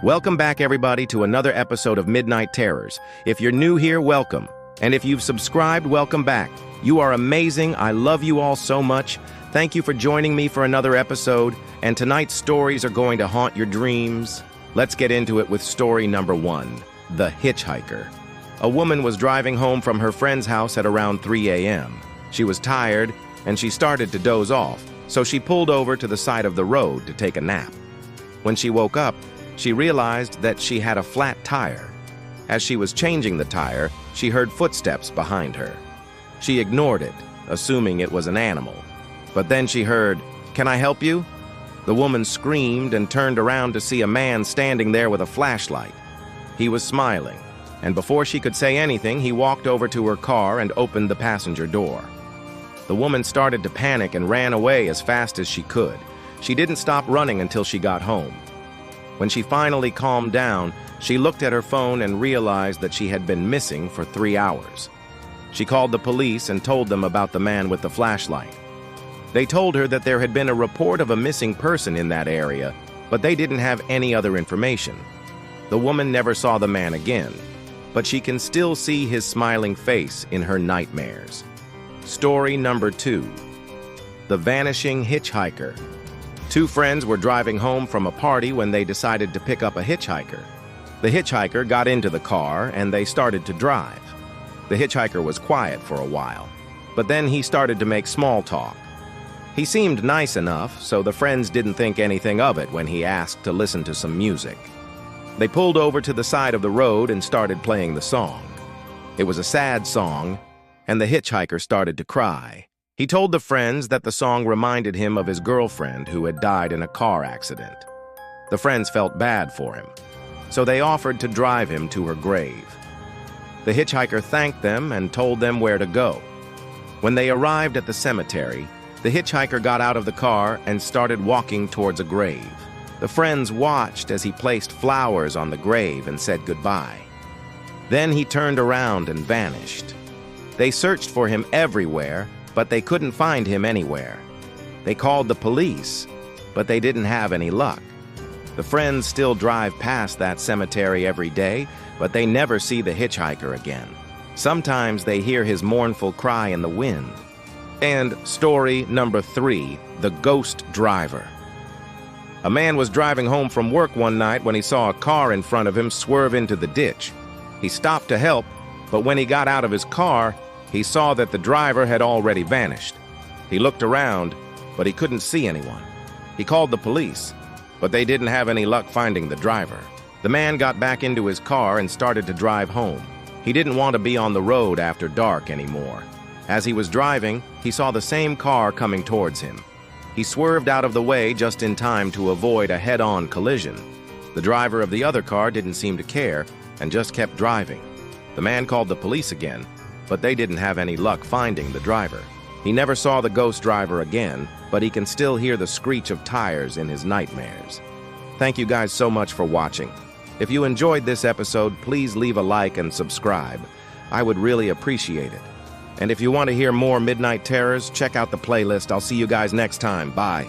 Welcome back, everybody, to another episode of Midnight Terrors. If you're new here, welcome. And if you've subscribed, welcome back. You are amazing. I love you all so much. Thank you for joining me for another episode. And tonight's stories are going to haunt your dreams. Let's get into it with story number 1, The Hitchhiker. A woman was driving home from her friend's house at around 3 a.m. She was tired, and she started to doze off, so she pulled over to the side of the road to take a nap. When she woke up, she realized that she had a flat tire. As she was changing the tire, she heard footsteps behind her. She ignored it, assuming it was an animal. But then she heard, "Can I help you?" The woman screamed and turned around to see a man standing there with a flashlight. He was smiling, and before she could say anything, he walked over to her car and opened the passenger door. The woman started to panic and ran away as fast as she could. She didn't stop running until she got home. When she finally calmed down, she looked at her phone and realized that she had been missing for 3 hours. She called the police and told them about the man with the flashlight. They told her that there had been a report of a missing person in that area, but they didn't have any other information. The woman never saw the man again, but she can still see his smiling face in her nightmares. Story number 2, The Vanishing Hitchhiker. 2 friends were driving home from a party when they decided to pick up a hitchhiker. The hitchhiker got into the car and they started to drive. The hitchhiker was quiet for a while, but then he started to make small talk. He seemed nice enough, so the friends didn't think anything of it when he asked to listen to some music. They pulled over to the side of the road and started playing the song. It was a sad song, and the hitchhiker started to cry. He told the friends that the song reminded him of his girlfriend who had died in a car accident. The friends felt bad for him, so they offered to drive him to her grave. The hitchhiker thanked them and told them where to go. When they arrived at the cemetery, the hitchhiker got out of the car and started walking towards a grave. The friends watched as he placed flowers on the grave and said goodbye. Then he turned around and vanished. They searched for him everywhere, but they couldn't find him anywhere. They called the police, but they didn't have any luck. The friends still drive past that cemetery every day, but they never see the hitchhiker again. Sometimes they hear his mournful cry in the wind. And story number 3, The Ghost Driver. A man was driving home from work one night when he saw a car in front of him swerve into the ditch. He stopped to help, but when he got out of his car, he saw that the driver had already vanished. He looked around, but he couldn't see anyone. He called the police, but they didn't have any luck finding the driver. The man got back into his car and started to drive home. He didn't want to be on the road after dark anymore. As he was driving, he saw the same car coming towards him. He swerved out of the way just in time to avoid a head-on collision. The driver of the other car didn't seem to care and just kept driving. The man called the police again, but they didn't have any luck finding the driver. He never saw the ghost driver again, but he can still hear the screech of tires in his nightmares. Thank you guys so much for watching. If you enjoyed this episode, please leave a like and subscribe. I would really appreciate it. And if you want to hear more Midnight Terrors, check out the playlist. I'll see you guys next time. Bye.